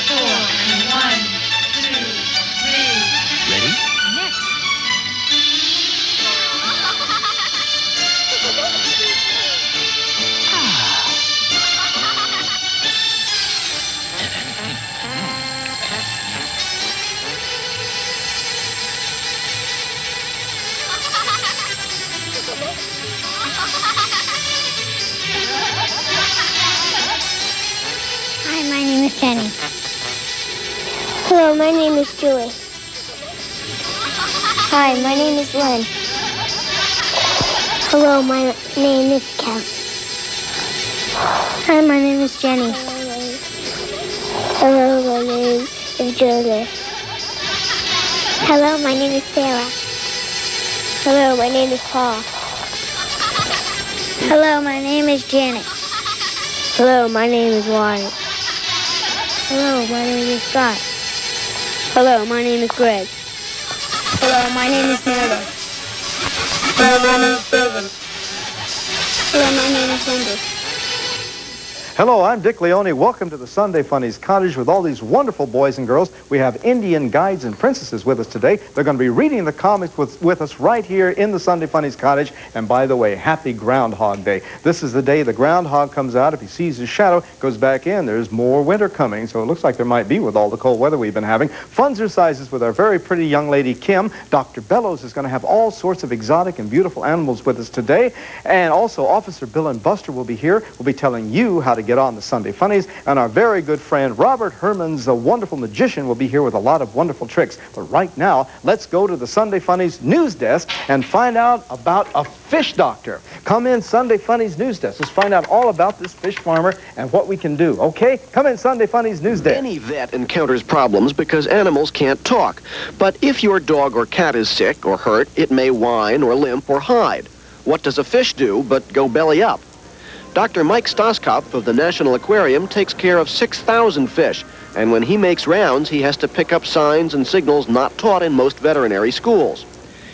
One, two, three. Ready? Next. Hi, my name is Jenny. Hello, my name is Julie. Hi, my name is Lynn. Hello, my name is Kel. Hi, my name is Jenny. Hello, my name is Julie. Hello, my name is Sarah. Hello, my name is Paul. Hello, my name is Janet. Hello, my name is Wyatt. Hello, my name is Scott. Hello, my name is Greg. Hello, my name is Meredith. Hello, my name is David. Hello, my name is Wendy. Hello, I'm Dick Leone. Welcome to the Sunday Funnies Cottage with all these wonderful boys and girls. We have Indian guides and princesses with us today. They're going to be reading the comics with us right here in the Sunday Funnies Cottage. And by the way, happy Groundhog Day. This is the day the groundhog comes out. If he sees his shadow, goes back in. There's more winter coming, so it looks like there might be with all the cold weather we've been having. Funzercises with our very pretty young lady, Kim. Dr. Bellows is going to have all sorts of exotic and beautiful animals with us today. And also, Officer Bill and Buster will be here. We'll be telling you how to get on the Sunday Funnies, and our very good friend Robert Herman's a wonderful magician will be here with a lot of wonderful tricks. But right now, let's go to the Sunday Funnies news desk and find out about a fish doctor. Come in, Sunday Funnies news desk. Let's find out all about this fish farmer and what we can do. Okay? Come in, Sunday Funnies news desk. Any vet encounters problems because animals can't talk. But if your dog or cat is sick or hurt, it may whine or limp or hide. What does a fish do but go belly up? Dr. Mike Stoskopf of the National Aquarium takes care of 6,000 fish, and when he makes rounds, he has to pick up signs and signals not taught in most veterinary schools.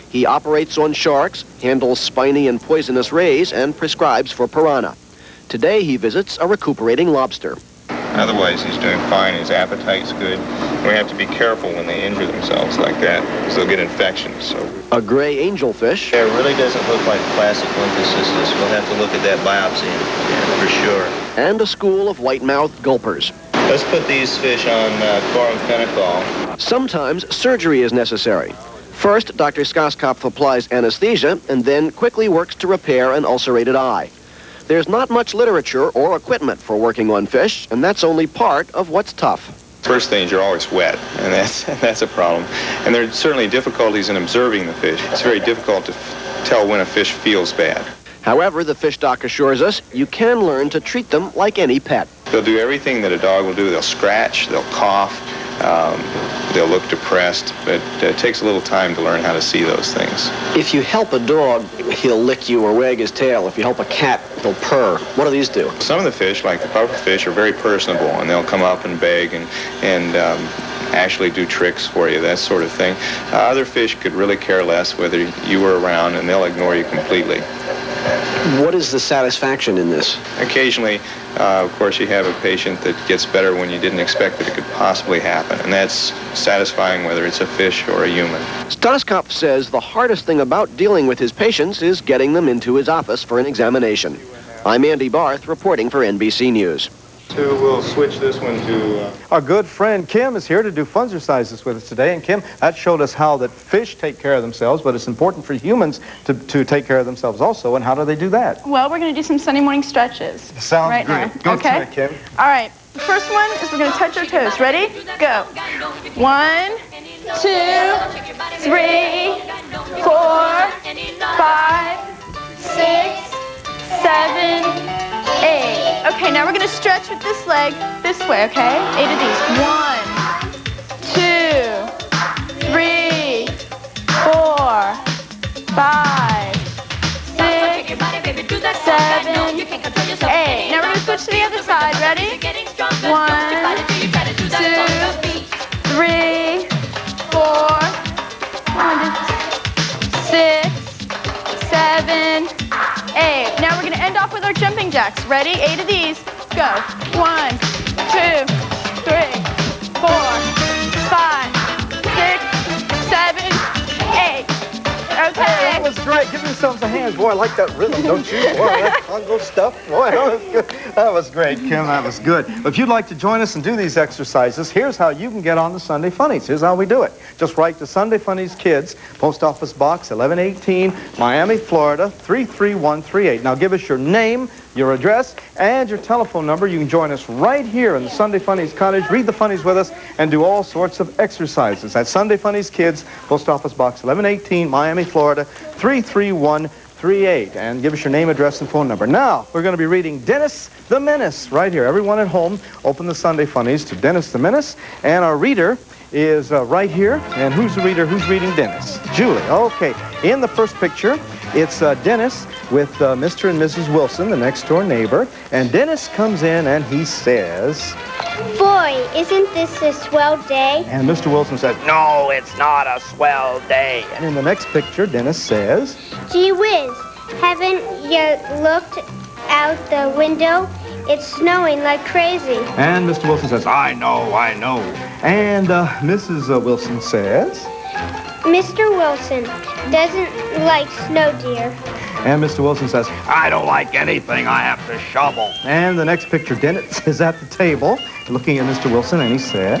He operates on sharks, handles spiny and poisonous rays, and prescribes for piranha. Today, he visits a recuperating lobster. Otherwise, he's doing fine. His appetite's good. We have to be careful when they injure themselves like that, because they'll get infections. So A gray angelfish. It really doesn't look like classic lymphocystis. We'll have to look at that biopsy for sure. And a school of white-mouthed gulpers. Let's put these fish on chloramphenicol. Sometimes surgery is necessary. First, Dr. Stoskopf applies anesthesia and then quickly works to repair an ulcerated eye. There's not much literature or equipment for working on fish, and that's only part of what's tough. first thing is you're always wet, and that's a problem. And there are certainly difficulties in observing the fish. It's very difficult to tell when a fish feels bad. However, the fish doc assures us you can learn to treat them like any pet. They'll do everything that a dog will do. They'll scratch, they'll cough, they'll look depressed, but it takes a little time to learn how to see those things. If you help a dog, he'll lick you or wag his tail. If you help a cat, he'll purr. What do these do? Some of the fish, like the pufferfish, are very personable, and they'll come up and beg and actually do tricks for you, that sort of thing. Other fish could really care less whether you were around, and they'll ignore you completely. What is the satisfaction in this? Occasionally, of course, you have a patient that gets better when you didn't expect that it could possibly happen, and that's satisfying whether it's a fish or a human. Stoskopf says the hardest thing about dealing with his patients is getting them into his office for an examination. I'm Andy Barth, reporting for NBC News. So we'll switch this one to... Our good friend Kim is here to do funzercises with us today. And Kim, that showed us how that fish take care of themselves, but it's important for humans to take care of themselves also. And how do they do that? Well, we're going to do some Sunday morning stretches. Sounds right great. Now. Go okay? to it, Kim. All right. The first one is we're going to touch our toes. Ready? Go. 1, 2, 3, 4, 5, 6, 7, 8. Okay, now we're going to stretch with this leg this way, okay? 8 of these. 1, 2, 3, 4, 5, 6, 7, 8. Now we're going to switch to the other side. Ready? 1, 2, 3, 4, 6, 7, 8. Now we're going to end off with our jumping jacks. Ready? 8 of these. Go. 1, 2, 3, 7, 8. Okay. That was great. Give yourselves a hand. Boy, I like that rhythm, don't you? Boy, that Congo stuff. Boy, that was good. That was great, Kim. That was good. If you'd like to join us and do these exercises, here's how you can get on the Sunday Funnies. Here's how we do it. Just write to Sunday Funnies Kids, Post Office Box 1118, Miami, Florida 33138. Now give us your name, your address, and your telephone number. You can join us right here in the Sunday Funnies Cottage, read the funnies with us, and do all sorts of exercises. That's Sunday Funnies Kids, Post Office Box 1118, Miami, Florida 33138. And give us your name, address, and phone number. Now, we're going to be reading Dennis the Menace right here. Everyone at home, open the Sunday Funnies to Dennis the Menace. And our reader is right here. And who's the reader? Who's reading Dennis? Julie. Okay. In the first picture, it's Dennis with Mr. and Mrs. Wilson, the next-door neighbor. And Dennis comes in and he says, Boy, isn't this a swell day? and Mr. Wilson says, no, it's not a swell day. And in the next picture, Dennis says, Gee whiz, haven't you looked out the window? It's snowing like crazy. and Mr. Wilson says, I know. And Mrs. Wilson says, Mr. Wilson doesn't like snow, dear. and Mr. Wilson says, I don't like anything. I have to shovel. And the next picture, Dennis is at the table looking at Mr. Wilson, and he said,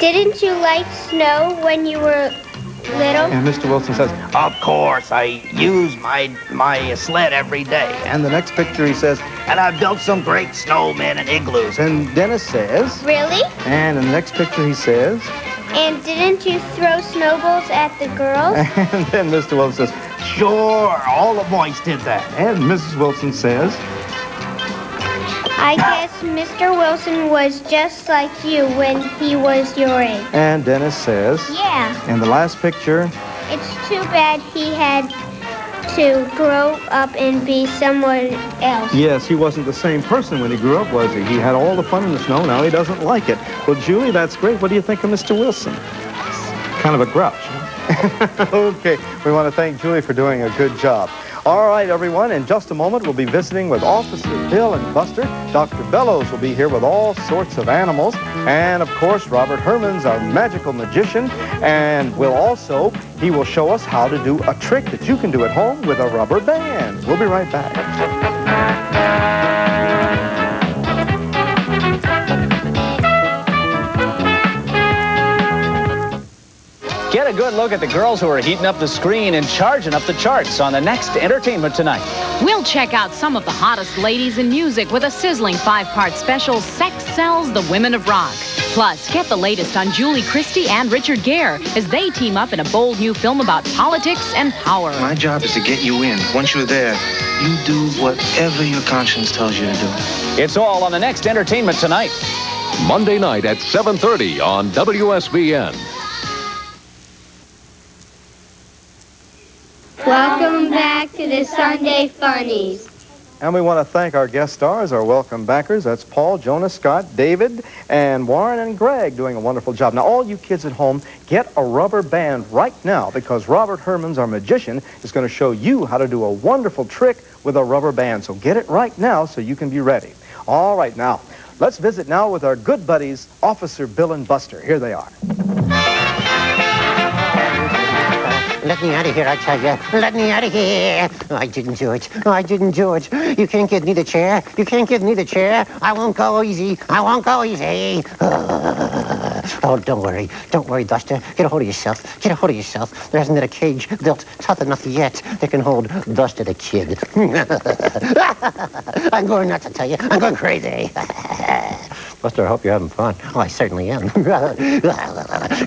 Didn't you like snow when you were little? and Mr. Wilson says, of course, I use my sled every day. And the next picture, he says, and I've built some great snowmen and igloos. And Dennis says, Really? and in the next picture, he says, And didn't you throw snowballs at the girls? and then Mr. Wilson says, sure, all the boys did that. And Mrs. Wilson says, I guess Mr. Wilson was just like you when he was your age. and Dennis says, Yeah, and the last picture, it's too bad he had to grow up and be someone else. yes, he wasn't the same person when he grew up, was he? He had all the fun in the snow, now he doesn't like it. Well, Julie, that's great. What do you think of Mr. Wilson? Kind of a grouch, huh? Okay, we want to thank Julie for doing a good job. All right, everyone, in just a moment, we'll be visiting with Officer Bill and Buster. Dr. Bellows will be here with all sorts of animals. And, of course, Robert Herman's our magical magician. And he will show us how to do a trick that you can do at home with a rubber band. We'll be right back. Get a good look at the girls who are heating up the screen and charging up the charts on the next Entertainment Tonight. We'll check out some of the hottest ladies in music with a sizzling 5-part special, Sex Sells the Women of Rock. Plus, get the latest on Julie Christie and Richard Gere as they team up in a bold new film about politics and power. My job is to get you in. Once you're there, you do whatever your conscience tells you to do. It's all on the next Entertainment Tonight. Monday night at 7:30 on WSVN. Welcome back to the Sunday Funnies. And we want to thank our guest stars, our welcome backers. That's Paul, Jonah, Scott, David, and Warren and Greg doing a wonderful job. Now, all you kids at home, get a rubber band right now because Robert Herman's, our magician, is going to show you how to do a wonderful trick with a rubber band. So get it right now so you can be ready. All right, now, let's visit now with our good buddies, Officer Bill and Buster. Here they are. Let me out of here, I tell you. Let me out of here. I didn't do it. I didn't do it. You can't give me the chair. You can't give me the chair. I won't go easy. I won't go easy. Oh, don't worry. Don't worry, Buster. Get a hold of yourself. Get a hold of yourself. There hasn't been a cage built tough enough yet that can hold Buster the Kid. I'm going nuts, I tell you. I'm going crazy. Buster, I hope you're having fun. Oh, I certainly am.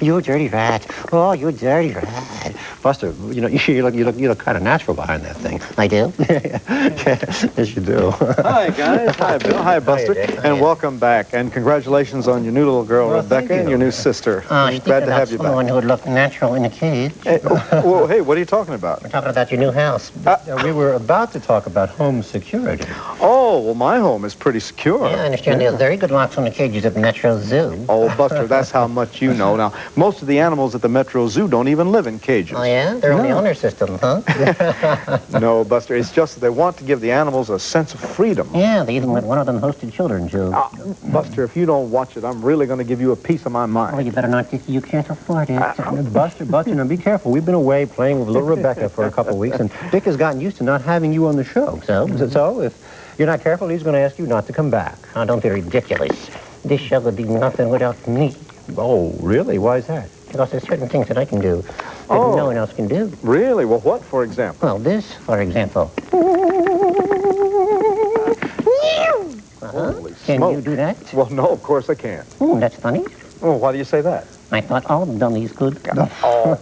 You dirty rat. Oh, you dirty rat. Buster, you know, you look kind of natural behind that thing. I do? Yes, you do. Hi, guys. Hi, Bill. Hi, Buster. And welcome back. And congratulations on your new little girl, Rebecca, and your new sister. Glad to have you back. Someone who would look natural in a cage. Hey, hey, what are you talking about? We're talking about your new house. We were about to talk about home security. Oh, Oh, well, my home is pretty secure. Yeah, I understand there's very good locks on the cages at the Metro Zoo. Oh, Buster, that's how much you know. Now, most of the animals at the Metro Zoo don't even live in cages. Oh, yeah? They're on the owner system, huh? No, Buster, it's just that they want to give the animals a sense of freedom. Yeah, they even let one of them hosted children, Joe. Buster, if you don't watch it, I'm really going to give you a piece of my mind. Oh, you better not, Dickie. You can't afford it. Buster, now be careful. We've been away playing with little Rebecca for a couple of weeks, and Dick has gotten used to not having you on the show. So if you're not careful, he's going to ask you not to come back. Oh, don't be ridiculous. This show would be nothing without me. Oh, really? Why is that? Because there's certain things that I can do that no one else can do. Really? Well, what, for example? Well, this, for example. Holy Can smoke. you do that? Well, no, of course I can't. Oh, that's funny. Oh, why do you say that? I thought all dummies could. Oh,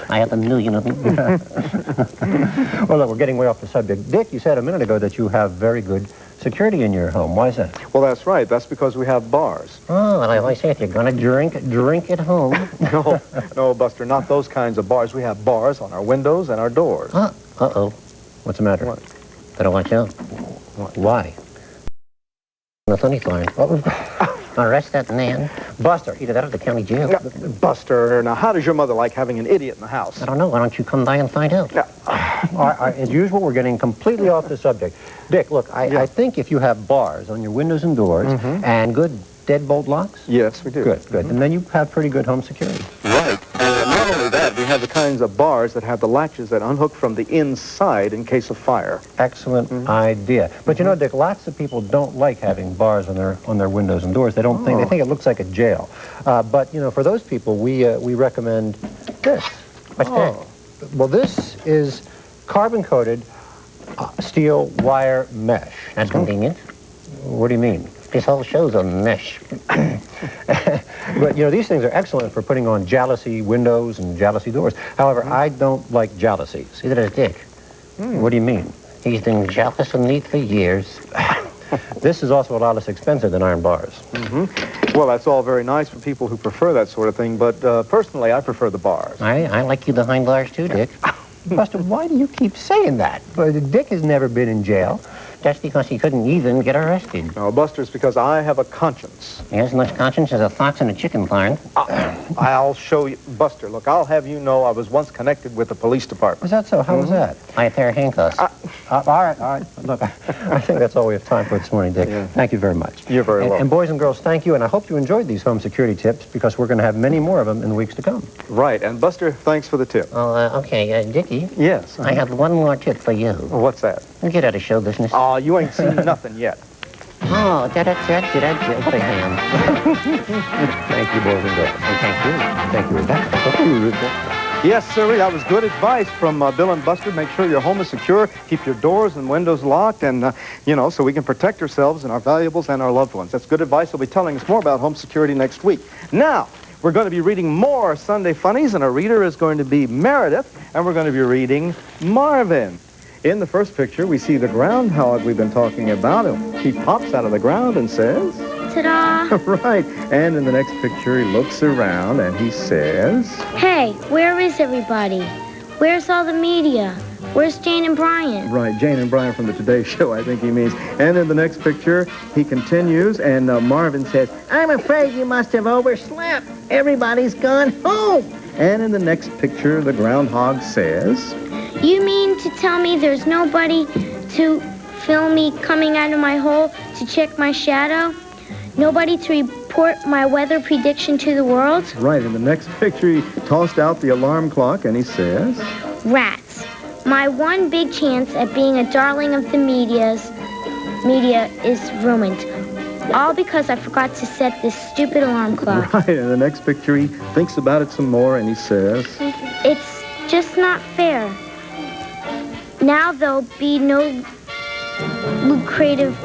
I have a million of them. Well, look, we're getting way off the subject. Dick, you said a minute ago that you have very good security in your home. Why is that? Well, that's right. That's because we have bars. Oh, well, I always say if you're going to drink at home. No, Buster, not those kinds of bars. We have bars on our windows and our doors. Uh-oh. What's the matter? What? Better watch out. Why? The funny farm. Arrest that man. Buster. Either that or the county jail. Buster, now how does your mother like having an idiot in the house? I don't know. Why don't you come by and find out? As usual, we're getting completely off the subject. Dick, look, I think if you have bars on your windows and doors and good deadbolt locks. Yes, we do. Good. And then you have pretty good home security. Right. And not only that, we have the kinds of bars that have the latches that unhook from the inside in case of fire. Excellent idea. But you know, Dick, lots of people don't like having bars on their windows and doors. They think it looks like a jail. But you know, for those people, we recommend this. What's that? Well, this is carbon-coated steel wire mesh. That's convenient. What do you mean? This whole show's a mesh. But, you know, these things are excellent for putting on jalousie windows and jalousie doors. However, I don't like jalousies. Either does Dick. What do you mean? He's been jealous of me for years. This is also a lot less expensive than iron bars. Well, that's all very nice for people who prefer that sort of thing, but personally, I prefer the bars. I like you behind bars too, Dick. Buster, why do you keep saying that? Dick has never been in jail. That's because he couldn't even get arrested. No, Buster, it's because I have a conscience. He has as much conscience as a fox in a chicken barn. I'll show you. Buster, look, I'll have you know I was once connected with the police department. Is that so? How was that? By a pair of handcuffs. All right. Look, I think that's all we have time for this morning, Dick. Yeah. Thank you very much. You're very welcome. And boys and girls, thank you, and I hope you enjoyed these home security tips because we're going to have many more of them in the weeks to come. Right, and Buster, thanks for the tip. Oh, okay. Dickie. Yes. I have one more tip for you. Well, what's that? Get out of show business. Oh, you ain't seen nothing yet. Oh, what a hand. Thank you, boys and girls. And thank you. Thank you, Rebecca. Yes, sir, that was good advice from Bill and Buster. Make sure your home is secure, keep your doors and windows locked, and, so we can protect ourselves and our valuables and our loved ones. That's good advice. They'll be telling us more about home security next week. Now, we're going to be reading more Sunday Funnies, and our reader is going to be Meredith, and we're going to be reading Marvin. In the first picture, we see the groundhog we've been talking about. He pops out of the ground and says... Ta-da! Right. And in the next picture, he looks around and he says... Hey, where is everybody? Where's all the media? Where's Jane and Brian? Right, Jane and Brian from the Today Show, I think he means. And in the next picture, he continues, and Marvin says, I'm afraid you must have overslept. Everybody's gone home. And in the next picture, the groundhog says... You mean to tell me there's nobody to film me coming out of my hole to check my shadow? Nobody to report my weather prediction to the world? Right, in the next picture, he tossed out the alarm clock, and he says... Rats. My one big chance at being a darling of the media is ruined. All because I forgot to set this stupid alarm clock. Right, in the next picture, he thinks about it some more, and he says... It's just not fair. Now there'll be no lucrative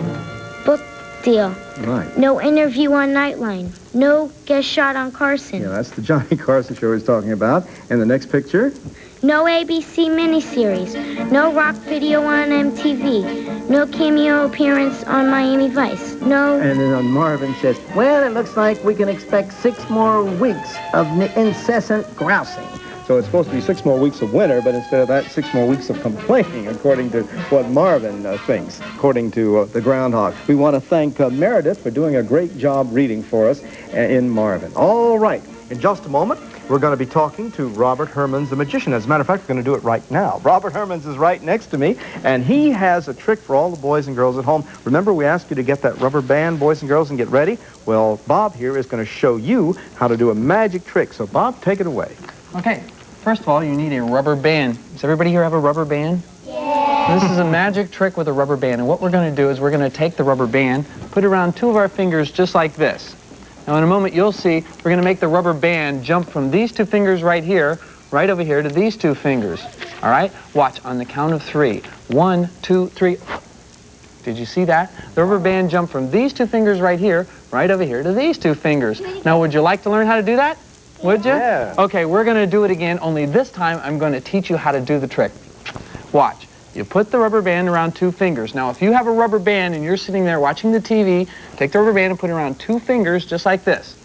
book deal. Right. No interview on Nightline. No guest shot on Carson. Yeah, that's the Johnny Carson show he's talking about. And the next picture? No ABC miniseries. No rock video on MTV. No cameo appearance on Miami Vice. No... And then Marvin says, well, it looks like we can expect 6 more weeks of incessant grousing. So it's supposed to be 6 more weeks of winter, but instead of that, 6 more weeks of complaining, according to what Marvin thinks, according to the groundhog. We want to thank Meredith for doing a great job reading for us in Marvin. All right, in just a moment, we're going to be talking to Robert Hermans, the magician. As a matter of fact, we're going to do it right now. Robert Hermans is right next to me, and he has a trick for all the boys and girls at home. Remember, we asked you to get that rubber band, boys and girls, and get ready? Well, Bob here is going to show you how to do a magic trick. So, Bob, take it away. Okay, first of all, you need a rubber band. Does everybody here have a rubber band? Yeah. This is a magic trick with a rubber band, and what we're going to do is we're going to take the rubber band, put it around 2 of our fingers just like this. Now, in a moment, you'll see we're going to make the rubber band jump from these 2 fingers right here, right over here, to these 2 fingers. All right? Watch on the count of 3. 1, 2, 3. Did you see that? The rubber band jumped from these 2 fingers right here, right over here, to these 2 fingers. Now, would you like to learn how to do that? Would you? Yeah. Okay, we're going to do it again, only this time I'm going to teach you how to do the trick. Watch. You put the rubber band around 2 fingers. Now, if you have a rubber band and you're sitting there watching the TV, take the rubber band and put it around 2 fingers just like this.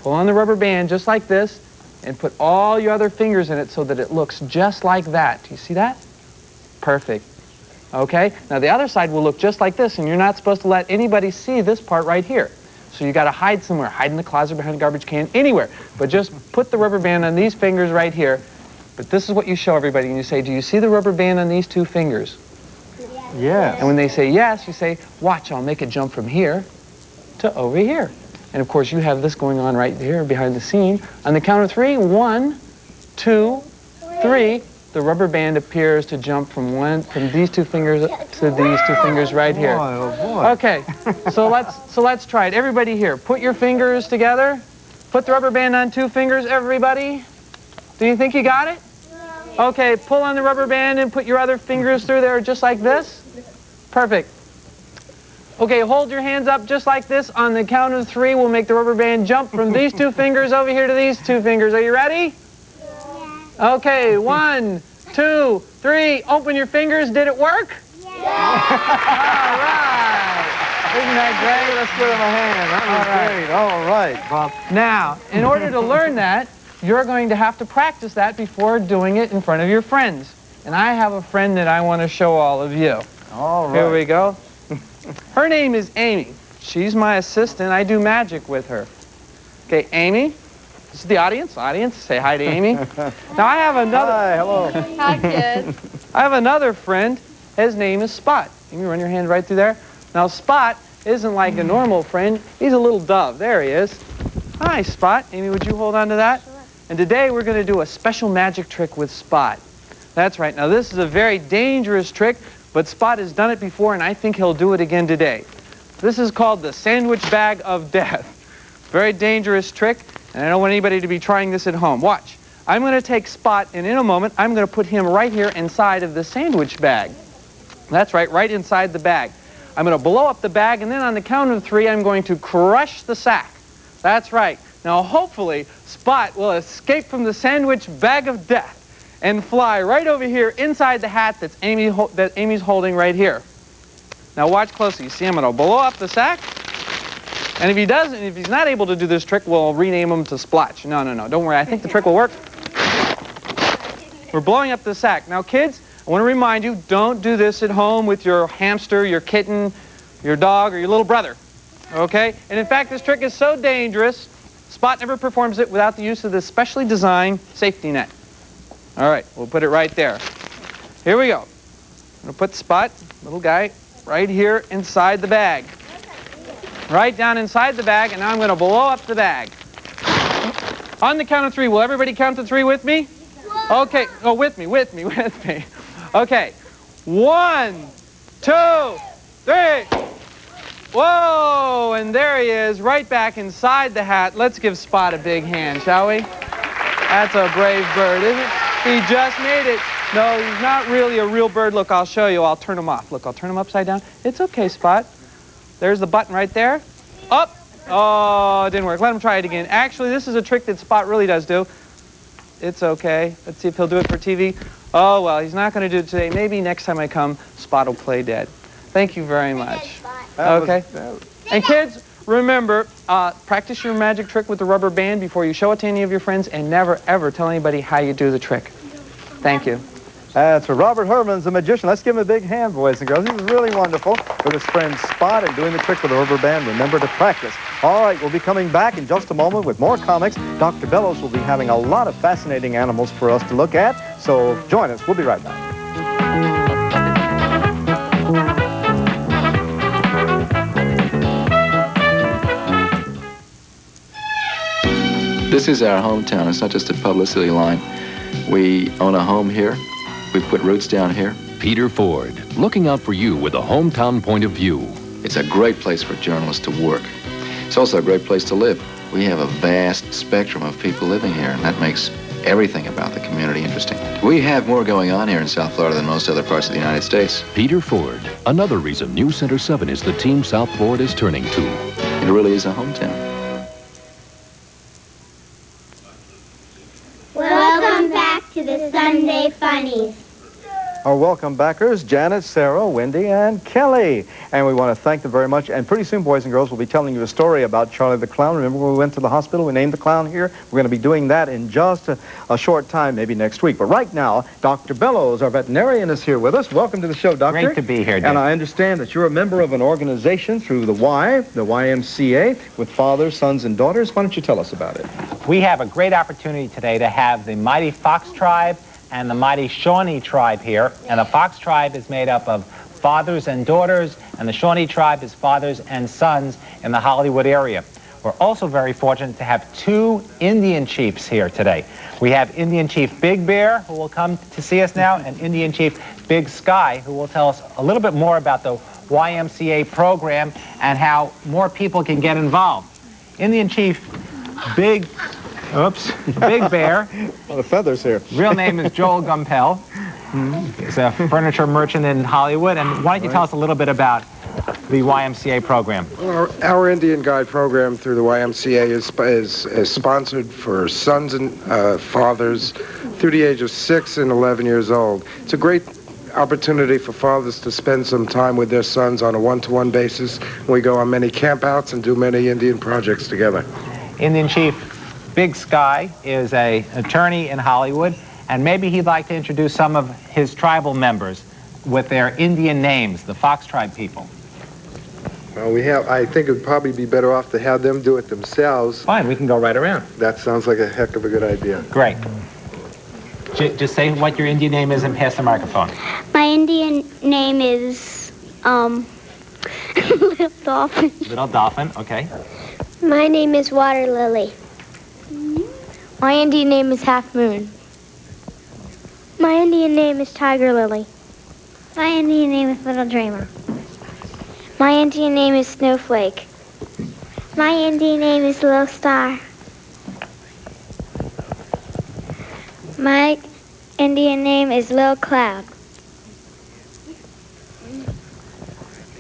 Pull on the rubber band just like this and put all your other fingers in it so that it looks just like that. Do you see that? Perfect. Okay? Now, the other side will look just like this, and you're not supposed to let anybody see this part right here. So you got to hide somewhere. Hide in the closet, behind the garbage can, anywhere. But just put the rubber band on these fingers right here. But this is what you show everybody, and you say, do you see the rubber band on these 2 fingers? Yes. And when they say yes, you say, watch, I'll make it jump from here to over here. And of course, you have this going on right here behind the scene. On the count of 3, 1, 2, 3, the rubber band appears to jump from these 2 fingers to these 2 fingers right here. Boy, oh boy. Okay, so let's try it. Everybody here, put your fingers together. Put the rubber band on 2 fingers, everybody. Do you think you got it? Okay, pull on the rubber band and put your other fingers through there just like this. Perfect. Okay, hold your hands up just like this. On the count of 3, we'll make the rubber band jump from these 2 fingers over here to these 2 fingers. Are you ready? Yeah. Okay, 1, 2, 3. Open your fingers. Did it work? Yeah. All right. Isn't that great? Let's give him a hand. That was great. All right, Bob. Now, in order to learn that, you're going to have to practice that before doing it in front of your friends. And I have a friend that I want to show all of you. All right. Here we go. Her name is Amy. She's my assistant. I do magic with her. Okay, Amy. This is the audience. Audience, say hi to Amy. Now I have another... Hi, hello. Hi, kids. I have another friend. His name is Spot. Amy, run your hand right through there. Now, Spot isn't like a normal friend. He's a little dove. There he is. Hi, Spot. Amy, would you hold on to that? Sure. And today we're going to do a special magic trick with Spot. That's right. Now, this is a very dangerous trick, but Spot has done it before, and I think he'll do it again today. This is called the sandwich bag of death. Very dangerous trick, and I don't want anybody to be trying this at home. Watch. I'm going to take Spot, and in a moment, I'm going to put him right here inside of the sandwich bag. That's right, right inside the bag. I'm going to blow up the bag, and then on the count of 3, I'm going to crush the sack. That's right. Now, hopefully, Spot will escape from the sandwich bag of death and fly right over here inside the hat that Amy's holding right here. Now, watch closely. You see, I'm going to blow up the sack. And if he's not able to do this trick, we'll rename him to Splotch. No, don't worry. I think the trick will work. We're blowing up the sack. Now, kids, I want to remind you, don't do this at home with your hamster, your kitten, your dog, or your little brother. Okay? And in fact, this trick is so dangerous, Spot never performs it without the use of this specially designed safety net. All right, we'll put it right there. Here we go. I'm going to put Spot, little guy, right here inside the bag. Right down inside the bag, and now I'm going to blow up the bag. On the count of 3, will everybody count to 3 with me? Okay, oh, with me. Okay, 1, 2, 3. Whoa, and there he is, right back inside the hat. Let's give Spot a big hand, shall we? That's a brave bird, isn't it? He just made it. No, he's not really a real bird. Look, I'll show you. I'll turn him off. Look, I'll turn him upside down. It's okay, Spot. There's the button right there. Up. Oh, it didn't work. Let him try it again. Actually, this is a trick that Spot really does do. It's okay. Let's see if he'll do it for TV. Oh, well, he's not going to do it today. Maybe next time I come, Spot will play dead. Thank you very much. Okay. And kids, remember, practice your magic trick with the rubber band before you show it to any of your friends, and never, ever tell anybody how you do the trick. Thank you. That's for Robert Herman's a magician. Let's give him a big hand, boys and girls. He was really wonderful with his friend Spot and doing the trick with the rubber band. Remember to practice. All right, we'll be coming back in just a moment with more comics. Dr. Bellows will be having a lot of fascinating animals for us to look at, so join us. We'll be right back. This is our hometown. It's not just a publicity line. We own a home here. We put roots down here. Peter Ford, looking out for you with a hometown point of view. It's a great place for journalists to work. It's also a great place to live. We have a vast spectrum of people living here, and that makes everything about the community interesting. We have more going on here in South Florida than most other parts of the United States. Peter Ford, another reason News Center 7 is the team South Florida is turning to. It really is a hometown. Welcome back to the Sunday Funnies. Our welcome backers, Janet, Sarah, Wendy, and Kelly. And we want to thank them very much. And pretty soon, boys and girls, we'll be telling you a story about Charlie the Clown. Remember when we went to the hospital, we named the clown here? We're going to be doing that in just a short time, maybe next week. But right now, Dr. Bellows, our veterinarian, is here with us. Welcome to the show, Doctor. Great to be here, Dick. And I understand that you're a member of an organization through the YMCA, with fathers, sons, and daughters. Why don't you tell us about it? We have a great opportunity today to have the mighty Fox tribe and the mighty Shawnee tribe here. And the Fox tribe is made up of fathers and daughters, and the Shawnee tribe is fathers and sons in the Hollywood area. We're also very fortunate to have two Indian chiefs here today. We have Indian Chief Big Bear, who will come to see us now, and Indian Chief Big Sky, who will tell us a little bit more about the YMCA program and how more people can get involved. Indian Chief Big Bear. A lot of feathers here. Real name is Joel Gumpel. He's a furniture merchant in Hollywood. And why don't you tell us a little bit about the YMCA program? Well, our Indian Guide program through the YMCA is sponsored for sons and fathers through the age of 6 and 11 years old. It's a great opportunity for fathers to spend some time with their sons on a one-to-one basis. We go on many campouts and do many Indian projects together. Indian Chief Big Sky is an attorney in Hollywood, and maybe he'd like to introduce some of his tribal members with their Indian names, the Fox tribe people. Well, I think it would probably be better off to have them do it themselves. Fine, we can go right around. That sounds like a heck of a good idea. Great. Just say what your Indian name is and pass the microphone. My Indian name is, Little Dolphin. Little Dolphin, okay. My name is Water Lily. My Indian name is Half Moon. My Indian name is Tiger Lily. My Indian name is Little Dreamer. My Indian name is Snowflake. My Indian name is Little Star. My Indian name is Little Cloud.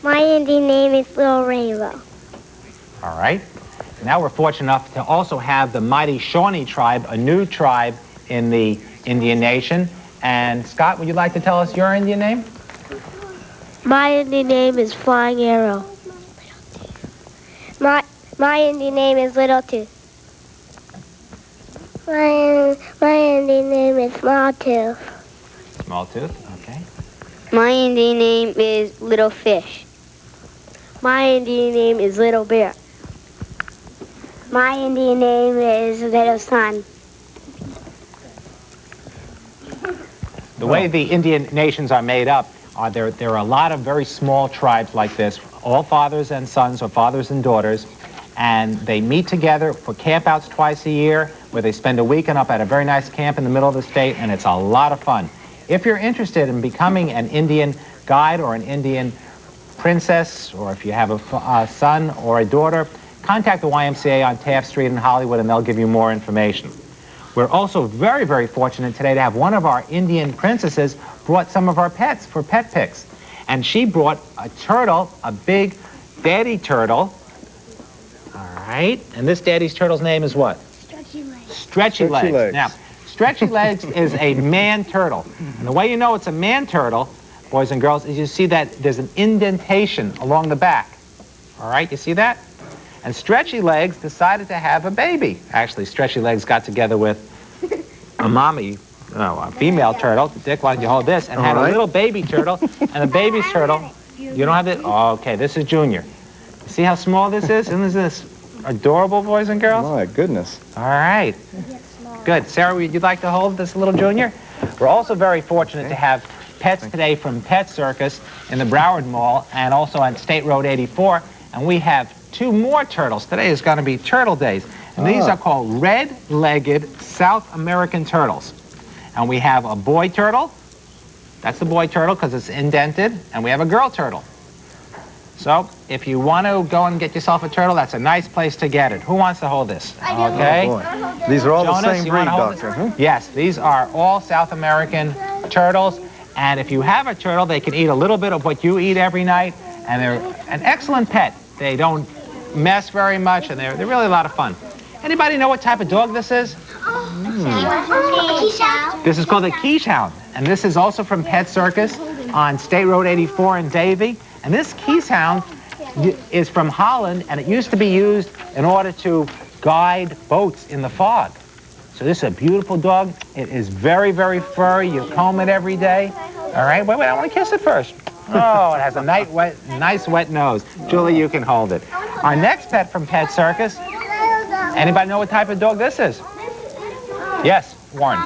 My Indian name is Little Rainbow. All right. Now we're fortunate enough to also have the mighty Shawnee tribe, a new tribe in the Indian Nation. And Scott, would you like to tell us your Indian name? My Indian name is Flying Arrow. My Indian name is Little Tooth. My Indian name is Small Tooth. Small Tooth, okay. My Indian name is Little Fish. My Indian name is Little Bear. My Indian name is Little Sun. The way the Indian nations are made up, there are a lot of very small tribes like this, all fathers and sons or fathers and daughters, and they meet together for campouts twice a year where they spend a weekend up at a very nice camp in the middle of the state, and it's a lot of fun. If you're interested in becoming an Indian guide or an Indian princess, or if you have a son or a daughter, contact the YMCA on Taft Street in Hollywood and they'll give you more information. We're also very, very fortunate today to have one of our Indian princesses brought some of our pets for pet pics. And she brought a turtle, a big daddy turtle. All right. And this daddy's turtle's name is what? Stretchy Legs. Stretchy Legs. Now, Stretchy Legs is a man turtle. And the way you know it's a man turtle, boys and girls, is you see that there's an indentation along the back. All right, you see that? And Stretchy Legs decided to have a baby. Actually, Stretchy Legs got together with a mommy, a female turtle. Dick, why don't you hold this? And had a little baby turtle. And the baby's turtle, you don't have it? Oh, okay, this is Junior. See how small this is? Isn't this adorable, boys and girls? My goodness. All right. Good. Sarah, would you like to hold this little Junior? We're also very fortunate to have pets today from Pet Circus in the Broward Mall and also on State Road 84. And we have 2 more turtles. Today is going to be Turtle Days. And these are called red-legged South American turtles. And we have a boy turtle. That's the boy turtle because it's indented. And we have a girl turtle. So if you want to go and get yourself a turtle, that's a nice place to get it. Who wants to hold this? Okay. Oh, boy. These are all Jonas, the same breed, Doctor. Huh? Yes, these are all South American turtles. And if you have a turtle, they can eat a little bit of what you eat every night. And they're an excellent pet. They don't mess very much, and they're really a lot of fun. Anybody know what type of dog this is? This is called a quiche hound. And this is also from Pet Circus on State Road 84 in Davie. And this quiche hound is from Holland, and it used to be used in order to guide boats in the fog. So this is a beautiful dog. It is very, very furry. You comb it every day. All right, wait, I want to kiss it first. Oh, it has a nice wet nose. Julie, you can hold it. Our next pet from Pet Circus. Anybody know what type of dog this is? Yes, Warren.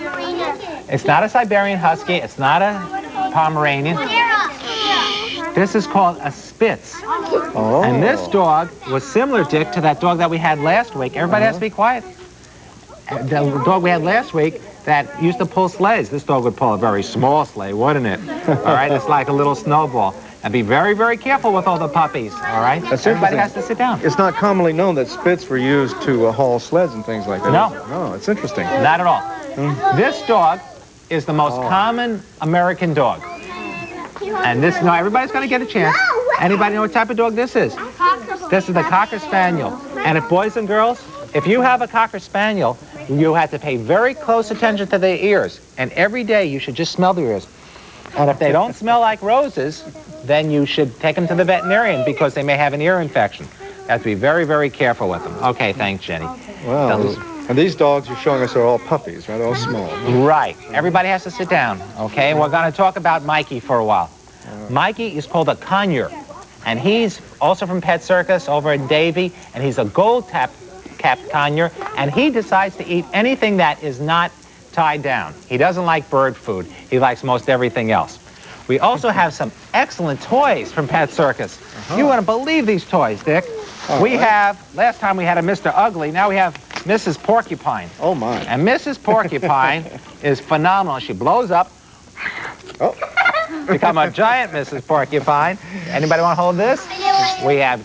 It's not a Siberian Husky. It's not a Pomeranian. This is called a Spitz. Oh. And this dog was similar, Dick, to that dog that we had last week. Everybody has to be quiet. The dog we had last week that used to pull sleighs. This dog would pull a very small sleigh, wouldn't it? All right, it's like a little snowball. And be very, very careful with all the puppies, all right? That's Everybody has to sit down. It's not commonly known that Spitz were used to haul sleds and things like that. No. No, it's interesting. Not at all. This dog is the most common American dog. And this, everybody's going to get a chance. Anybody know what type of dog this is? This is the Cocker Spaniel. And if boys and girls, if you have a Cocker Spaniel, you have to pay very close attention to their ears. And every day you should just smell their ears. And if they don't smell like roses, then you should take them to the veterinarian because they may have an ear infection. You have to be very, very careful with them. Okay, thanks, Jenny. Well, and these dogs you're showing us are all puppies, right? All small. Right. Everybody has to sit down, okay? And we're going to talk about Mikey for a while. Mikey is called a conure, and he's also from Pet Circus over in Davie, and he's a gold-capped conure, and he decides to eat anything that is not tied down. He doesn't like bird food. He likes most everything else. We also have some excellent toys from Pet Circus. You wouldn't believe these toys, Dick. We have, last time we had a Mr. Ugly, now we have Mrs. Porcupine. Oh, my. And Mrs. Porcupine is phenomenal. She blows up. Become a giant Mrs. Porcupine. Anybody want to hold this? We have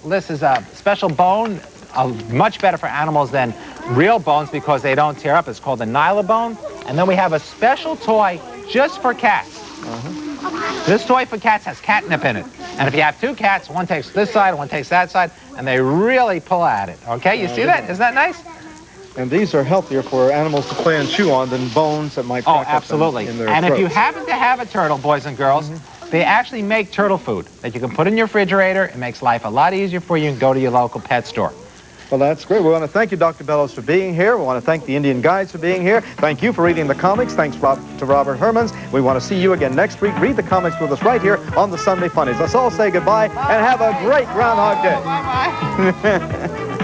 this is a special bone, much better for animals than real bones because they don't tear up. It's called the Nyla bone. And then we have a special toy just for cats. This toy for cats has catnip in it. And if you have 2 cats, one takes this side, one takes that side, and they really pull at it. Okay, you see that? Isn't that nice? And these are healthier for animals to play and chew on than bones that might crack up in their And throats. if you happen to have a turtle, boys and girls, they actually make turtle food that you can put in your refrigerator. It makes life a lot easier for you and go to your local pet store. Well, that's great. We want to thank you, Dr. Bellows, for being here. We want to thank the Indian Guides for being here. Thank you for reading the comics. Thanks to Robert Hermans. We want to see you again next week. Read the comics with us right here on the Sunday Funnies. Let's all say goodbye and have a great Groundhog Day. Bye-bye.